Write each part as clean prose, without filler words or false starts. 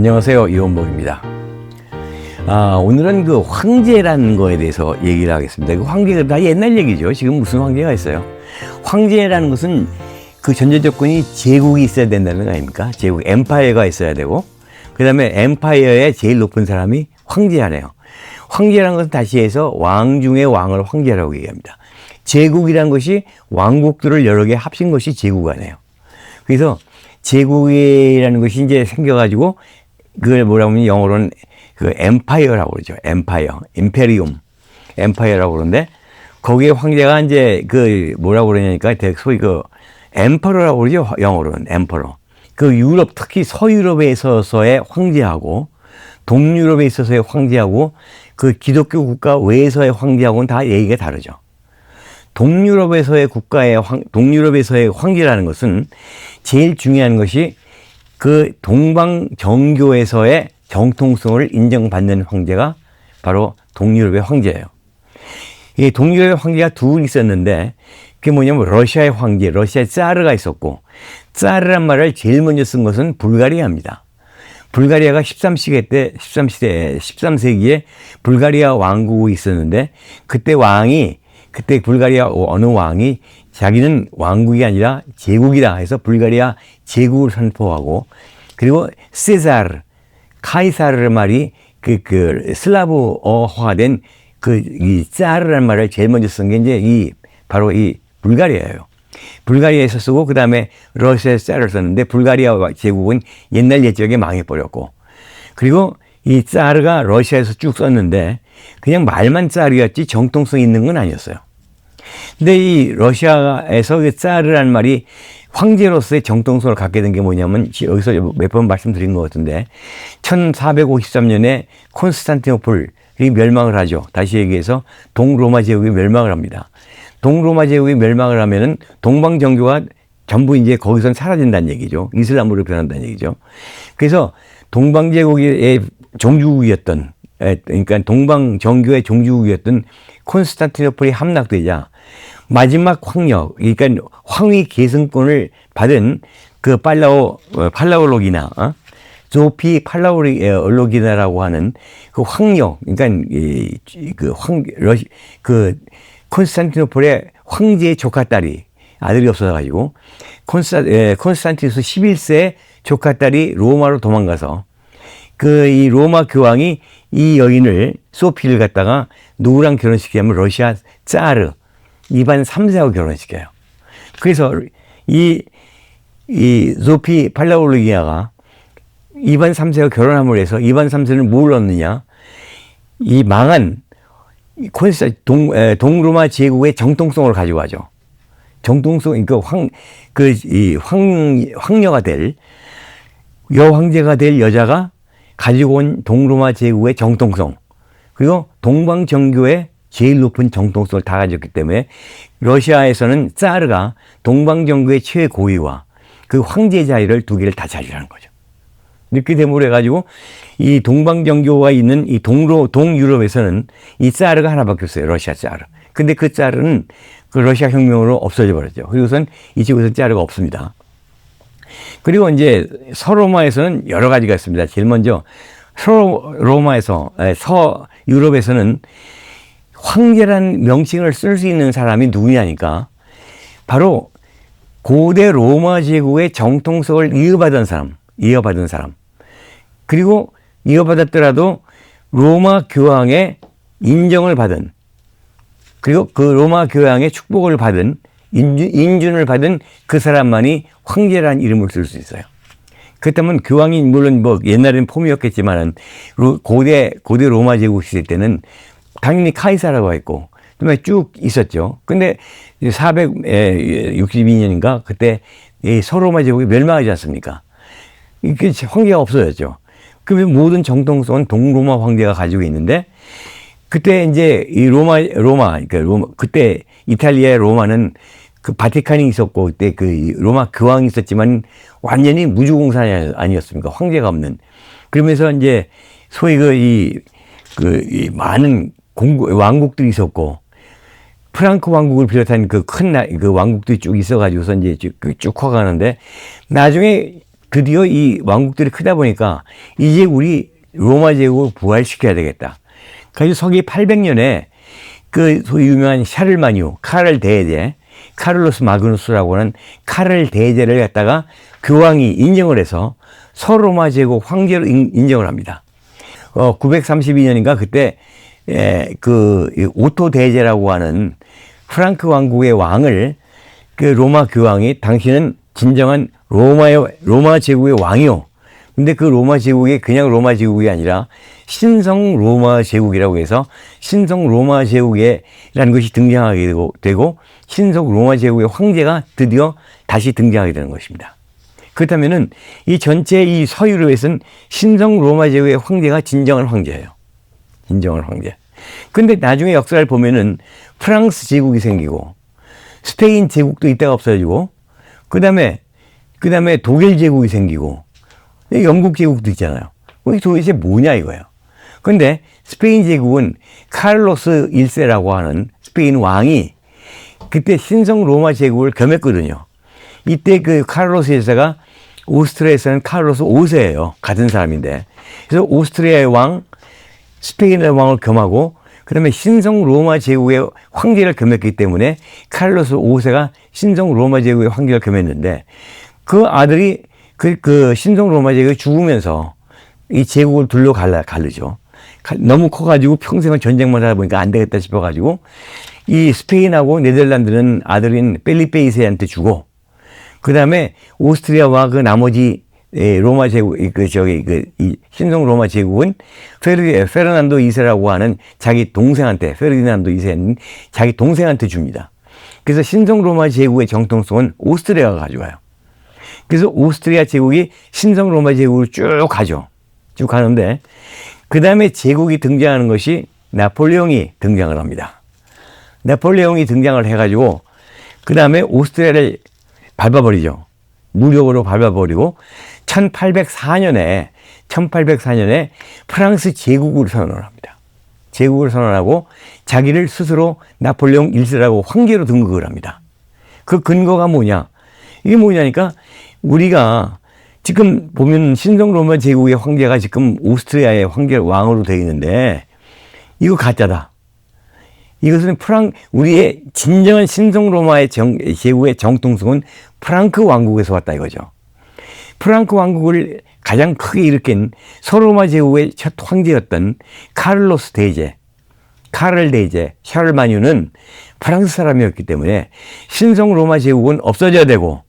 안녕하세요, 이원복입니다. 오늘은 그 황제라는 거에 대해서 얘기를 하겠습니다. 그 황제가 다 옛날 얘기죠. 지금 무슨 황제가 있어요? 황제라는 것은 그 전제 조건이 제국이 있어야 된다는 거 아닙니까? 제국, 엠파이어가 있어야 되고, 그 다음에 엠파이어의 제일 높은 사람이 황제라네요. 황제라는 것은 다시 해서 왕 중의 왕을 황제라고 얘기합니다. 제국이라는 것이 왕국들을 여러 개 합친 것이 제국이네요. 그래서 제국이라는 것이 이제 생겨가지고 그걸 뭐라고 하면 영어로는 그 엠파이어라고 그러죠. 엠파이어, 임페리움, 엠파이어라고 그러는데 거기에 황제가 이제 그 뭐라고 그러냐니까 소위 그 엠퍼러라고 그러죠. 영어로는 엠퍼러. 그 유럽, 특히 서유럽에 있어서의 황제하고 동유럽에 있어서의 황제하고 그 기독교 국가 외에서의 황제하고는 다 얘기가 다르죠. 동유럽에서의 동유럽에서의 황제라는 것은 제일 중요한 것이 그 동방 정교에서의 정통성을 인정받는 황제가 바로 동유럽의 황제예요. 이 동유럽의 황제가 둘 있었는데 그게 뭐냐면 러시아의 황제, 러시아의 짜르가 있었고, 짜르란 말을 제일 먼저 쓴 것은 불가리아입니다. 불가리아가 13세기에 불가리아 왕국이 있었는데 그때 불가리아 어느 왕이 자기는 왕국이 아니라 제국이다 해서 불가리아 제국을 선포하고, 그리고 세자르, 카이사르 말이 그 슬라브어화된 이 짜르라는 말을 제일 먼저 쓴 게 이제 바로 이 불가리아예요. 불가리아에서 쓰고 그 다음에 러시아에서 짜르를 썼는데 불가리아 제국은 옛날 옛적에 망해버렸고, 그리고 이 짜르가 러시아에서 쭉 썼는데 그냥 말만 짜르였지 정통성 있는 건 아니었어요. 근데 이 러시아에서 그 짜르라는 말이 황제로서의 정통성을 갖게 된 게 뭐냐면 여기서 몇 번 말씀드린 것 같은데 1453년에 콘스탄티노플이 멸망을 하죠. 다시 얘기해서 동로마 제국이 멸망을 합니다. 동로마 제국이 멸망을 하면은 동방정교가 전부 이제 거기선 사라진다는 얘기죠. 이슬람으로 변한다는 얘기죠. 그래서 동방제국의 종주국이었던, 그러니까 동방정교의 종주국이었던 콘스탄티노플이 함락되자 마지막 황력, 그러니까 황위 계승권을 받은 그 팔라올로기나, 조피 팔라올로기나라고 하는 그 황력, 그러니까 콘스탄티노플의 황제의 조카딸이 아들이 없어가지고 콘스탄티누스 11세 조카딸이 로마로 도망가서 이 로마 교황이 이 여인을 소피를 갖다가 누구랑 결혼시키냐면 러시아 짜르 이반 3세하고 결혼시켜요. 그래서 이 소피 팔라올로기아가 이반 3세와 결혼함으로 해서 이반 3세는 뭘 얻느냐? 이 망한 동로마 제국의 정통성을 가져가죠. 정통성, 황녀가 될, 여황제가 될 여자가 가지고 온 동로마 제국의 정통성, 그리고 동방정교의 제일 높은 정통성을 다 가졌기 때문에 러시아에서는 짜르가 동방정교의 최고위와 그 황제 자리를 두 개를 다 차지하는 거죠. 이렇게 됨으로 해가지고 이 동방정교가 있는 이 동유럽에서는 이 짜르가 하나밖에 없어요. 러시아 짜르. 근데 그 짜르는 그 러시아 혁명으로 없어져 버렸죠. 그리고선 이쪽에서는 짜르가 없습니다. 그리고 이제 서로마에서는 여러 가지가 있습니다. 제일 먼저 서유럽에서는 황제라는 명칭을 쓸 수 있는 사람이 누구냐니까 바로 고대 로마 제국의 정통성을 이어받은 사람. 그리고 이어받았더라도 로마 교황의 인정을 받은, 그리고 그 로마 교황의 축복을 받은, 인준을 받은 그 사람만이 황제라는 이름을 쓸 수 있어요. 그렇다면 교황이 물론 옛날에는 폼이었겠지만은 고대 로마 제국 시대 때는 당연히 카이사라고 했고, 그다음에 쭉 있었죠. 근데 462년인가 그때 이 서로마 제국이 멸망하지 않습니까? 이게 황제가 없어졌죠. 그러면 모든 정통성은 동로마 황제가 가지고 있는데, 그때 이제 이 그때 이탈리아의 로마는 그 바티칸이 있었고, 그때 그 로마 교황이 있었지만 완전히 무주공산이 아니었습니까? 황제가 없는. 그러면서 이제 소위 이 많은 왕국들이 있었고, 프랑크 왕국을 비롯한 그 큰 왕국들이 쭉 있어가지고서 이제 쭉 커가는데, 나중에 드디어 이 왕국들이 크다 보니까 이제 우리 로마 제국을 부활시켜야 되겠다. 그래서 서기 800년에 그 소위 유명한 샤를마뉴, 카를 대제, 카를로스 마그누스라고 하는 카를 대제를 갖다가 교황이 인정을 해서 서로마 제국 황제로 인정을 합니다. 932년인가 그때 그 오토 대제라고 하는 프랑크 왕국의 왕을 그 로마 교황이 당신은 진정한 로마 제국의 왕이요. 근데 그 로마 제국이 그냥 로마 제국이 아니라 신성 로마 제국이라고 해서 신성 로마 제국이라는 것이 등장하게 되고 신성 로마 제국의 황제가 드디어 다시 등장하게 되는 것입니다. 그렇다면은 이 전체 이 서유럽에서는 신성 로마 제국의 황제가 진정한 황제예요. 진정한 황제. 근데 나중에 역사를 보면은 프랑스 제국이 생기고 스페인 제국도 이따가 없어지고 그다음에 독일 제국이 생기고 영국 제국도 있잖아요. 이게 도대체 뭐냐 이거예요. 근데 스페인 제국은 카를로스 1세라고 하는 스페인 왕이 그때 신성 로마 제국을 겸했거든요. 이때 그 카를로스 1세가 오스트리아에서는 카를로스 5세예요. 같은 사람인데. 그래서 오스트리아의 왕, 스페인의 왕을 겸하고 그다음에 신성 로마 제국의 황제를 겸했기 때문에 카를로스 5세가 신성 로마 제국의 황제를 겸했는데 그 아들이 그 신성 로마 제국이 죽으면서 이 제국을 둘로 가르죠. 너무 커가지고 평생을 전쟁만 하다 보니까 안 되겠다 싶어가지고 이 스페인하고 네덜란드는 아들인 펠리페 2세한테 주고 그 다음에 오스트리아와 그 나머지 로마 제국, 이 신성 로마 제국은 페르난도 2세라고 하는 자기 동생한테, 페르디난도 2세는 자기 동생한테 줍니다. 그래서 신성 로마 제국의 정통성은 오스트리아가 가져가요. 그래서 오스트리아 제국이 신성 로마 제국을 쭉 가죠. 쭉 가는데, 그 다음에 제국이 등장하는 것이 나폴레옹이 등장을 합니다. 나폴레옹이 등장을 해가지고, 그 다음에 오스트리아를 밟아버리죠. 무력으로 밟아버리고 1804년에 프랑스 제국을 선언을 합니다. 제국을 선언하고 자기를 스스로 나폴레옹 1세라고 황제로 등극을 합니다. 그 근거가 뭐냐? 이게 뭐냐니까 우리가 지금 보면 신성 로마 제국의 황제가 지금 오스트리아의 황제 왕으로 되어 있는데 이거 가짜다. 이것은 우리의 진정한 신성 로마의 제국의 정통성은 프랑크 왕국에서 왔다 이거죠. 프랑크 왕국을 가장 크게 일으킨 서로마 제국의 첫 황제였던 카를로스 대제, 카를 대제, 샤를마뉴는 프랑스 사람이었기 때문에 신성 로마 제국은 없어져야 되고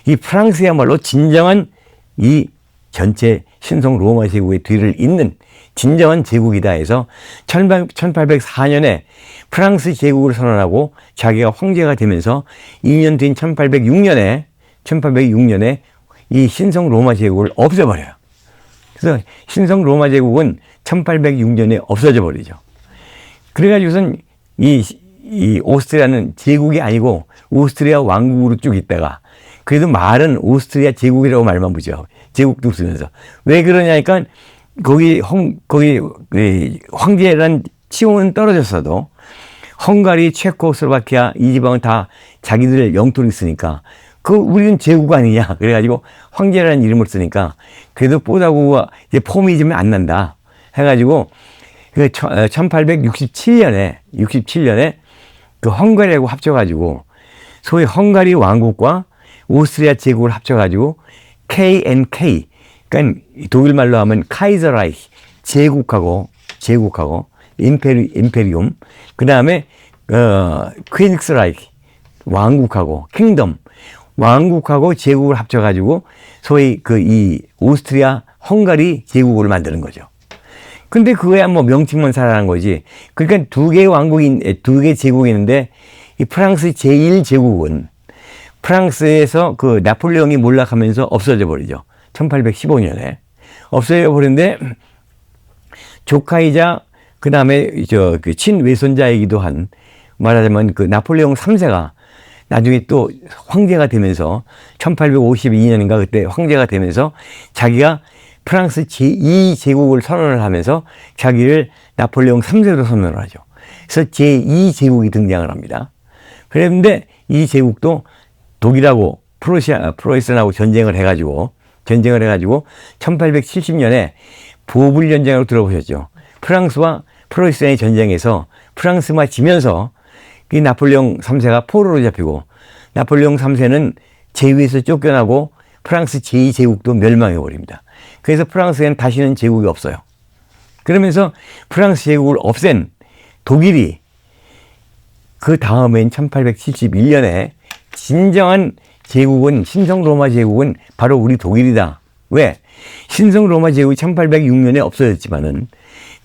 이 프랑스야말로 진정한 이 전체 신성 로마 제국의 뒤를 잇는 진정한 제국이다 해서 1804년에 프랑스 제국을 선언하고 자기가 황제가 되면서 2년 뒤인 1806년에 이 신성 로마 제국을 없애버려요. 그래서 신성 로마 제국은 1806년에 없어져 버리죠. 그래가지고선 이 오스트리아는 제국이 아니고 오스트리아 왕국으로 쭉 있다가 그래도 말은 오스트리아 제국이라고 말만 붙여. 제국도 쓰면서. 왜 그러냐니까 거기 황제란 치고는 떨어졌어도 헝가리, 체코슬로바키아 이 지방은 다 자기들 영토를 쓰니까 우리는 제국 아니냐. 그래가지고 황제라는 이름을 쓰니까 그래도 뽀다구가 이제 폼이 좀 안 난다. 해가지고 1867년에 그 헝가리하고 합쳐가지고 소위 헝가리 왕국과 오스트리아 제국을 합쳐가지고 K&K, 그러니까 독일 말로 하면 카이저라이히, 제국하고 임페리움, 그 다음에 퀸익스라이히, 왕국하고 킹덤, 왕국하고 제국을 합쳐가지고 소위 이 오스트리아 헝가리 제국을 만드는 거죠. 근데 그거야 뭐 명칭만 살아난 거지. 그러니까 두 개 제국이 있는데 이 프랑스 제1제국은 프랑스에서 그 나폴레옹이 몰락하면서 없어져 버리죠. 1815년에. 없어져 버리는데 조카이자 그 다음에 그 친외손자이기도 한 말하자면 그 나폴레옹 3세가 나중에 또 황제가 되면서 1852년인가 그때 황제가 되면서 자기가 프랑스 제2제국을 선언을 하면서 자기를 나폴레옹 3세로 선언을 하죠. 그래서 제2제국이 등장을 합니다. 그런데 이 제국도 독일하고 프로이센하고 전쟁을 해가지고 전쟁을 해가지고 1870년에 보불 전쟁으로 들어보셨죠. 프랑스와 프로이센의 전쟁에서 프랑스만 지면서 이 나폴레옹 3세가 포로로 잡히고 나폴레옹 3세는 제위에서 쫓겨나고 프랑스 제2제국도 멸망해버립니다. 그래서 프랑스에는 다시는 제국이 없어요. 그러면서 프랑스 제국을 없앤 독일이 그 다음엔 1871년에 진정한 제국은 신성 로마 제국은 바로 우리 독일이다. 왜? 신성 로마 제국이 1806년에 없어졌지만은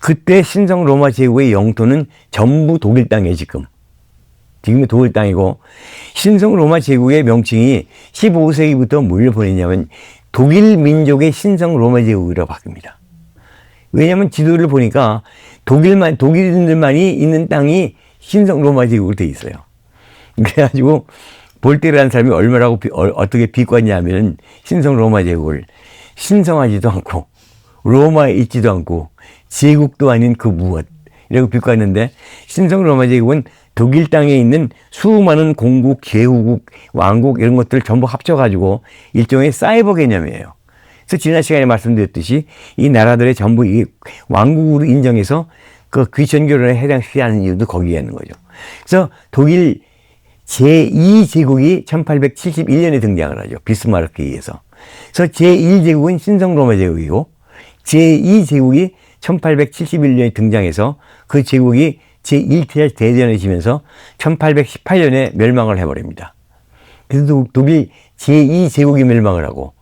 그때 신성 로마 제국의 영토는 전부 독일 땅이에요, 지금. 지금은 독일 땅이고 신성 로마 제국의 명칭이 15세기부터 뭘 보냈냐면 독일 민족의 신성 로마 제국이라고 바뀝니다. 왜냐하면 지도를 보니까 독일인들만이 있는 땅이 신성 로마 제국으로 돼 있어요. 그래가지고 볼테르라는 사람이 얼마라고 어떻게 비꼬았냐면 신성 로마 제국을 신성하지도 않고 로마에 있지도 않고 제국도 아닌 그 무엇 이라고 비꼬았는데 신성 로마 제국은 독일 땅에 있는 수많은 공국, 제후국, 왕국 이런 것들을 전부 합쳐가지고 일종의 사이버 개념이에요. 그래서 지난 시간에 말씀드렸듯이 이 나라들의 전부 이 왕국으로 인정해서 그 귀천교론에 해당시키지 않은 이유도 거기에 있는 거죠. 그래서 독일 제2제국이 1871년에 등장을 하죠. 비스마르크에 의해서. 그래서 제1제국은 신성 로마 제국이고 제2제국이 1871년에 등장해서 그 제국이 제1차 대전에 지면서 1818년에 멸망을 해버립니다. 그래서 독일 제2제국이 멸망을 하고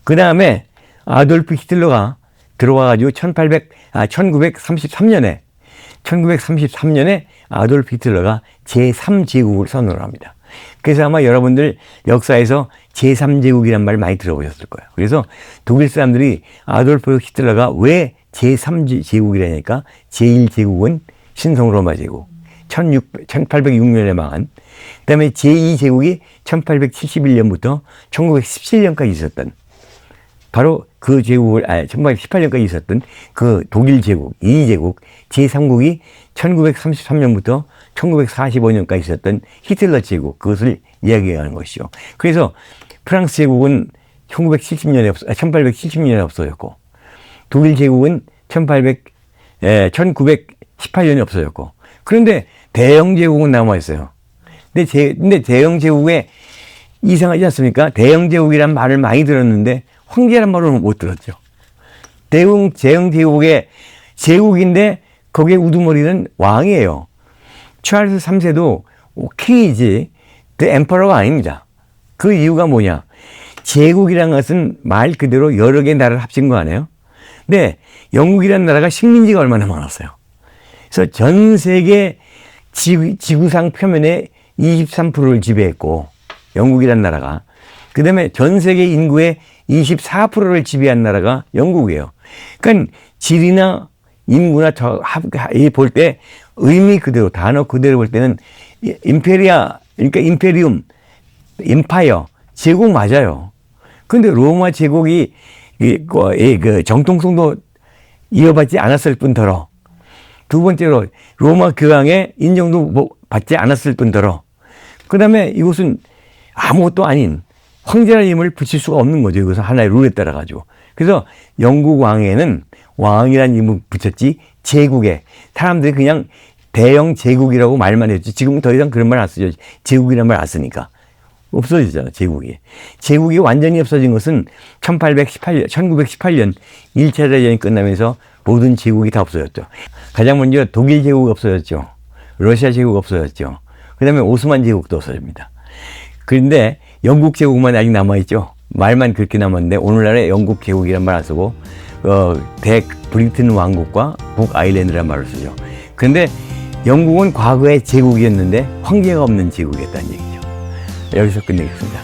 그 다음에 아돌프 히틀러가 들어와가지고 1933년에 아돌프 히틀러가 제3제국을 선언을 합니다. 그래서 아마 여러분들 역사에서 제3제국이란 말 많이 들어보셨을 거예요. 그래서 독일 사람들이 아돌프 히틀러가 왜 제3제국이라니까 제1제국은 신성 로마 제국 1806년에 망한 그 다음에 제2제국이 1871년부터 1917년까지 있었던 바로 그 제국을 1818년까지 있었던 그 독일 제국 2제국 제3국이 1933년부터 1945년까지 있었던 히틀러 제국 그것을 이야기하는 것이죠. 그래서 프랑스 제국은 1870년에 없어졌고 독일 제국은 1918년에 없어졌고 그런데 대영 제국은 남아있어요. 근데 대영 제국에 이상하지 않습니까? 대영 제국이란 말을 많이 들었는데 황제란 말을 못 들었죠. 대영 제국의 제국인데 거기에 우두머리는 왕이에요. 찰스 3세도 킹이지 엠퍼러가 아닙니다. 그 이유가 뭐냐? 제국이라는 것은 말 그대로 여러 개의 나라를 합친 거 아니에요? 근데 영국이라는 나라가 식민지가 얼마나 많았어요. 그래서 전 세계 지구상 표면의 23%를 지배했고 영국이라는 나라가 그 다음에 전 세계 인구의 24%를 지배한 나라가 영국이에요. 그러니까 질이나 인구나 볼 때 의미 그대로 단어 그대로 볼 때는 임페리아 그러니까 임페리움 임파이어 제국 맞아요. 근데 로마 제국이 그 정통성도 이어받지 않았을 뿐더러 두 번째로 로마 교황의 인정도 받지 않았을 뿐더러 그 다음에 이곳은 아무것도 아닌 황제라는 이름을 붙일 수가 없는 거죠. 이것은 하나의 룰에 따라 가지고. 그래서 영국 왕에는 왕이라는 이름을 붙였지 제국에 사람들이 그냥 대영 제국이라고 말만 했지 지금은 더 이상 그런 말 안 쓰죠. 제국이라는 말 안 쓰니까. 없어지잖아, 제국이. 제국이 완전히 없어진 것은 1918년 1차 대전이 끝나면서 모든 제국이 다 없어졌죠. 가장 먼저 독일 제국이 없어졌죠. 러시아 제국이 없어졌죠. 그 다음에 오스만 제국도 없어집니다. 그런데 영국 제국만 아직 남아있죠. 말만 그렇게 남았는데 오늘날에 영국 제국이란 말 안 쓰고 브리튼 왕국과 북아일랜드란 말을 쓰죠. 그런데 영국은 과거에 제국이었는데 황제가 없는 제국이었다는 얘기죠. 여기서 끝내겠습니다.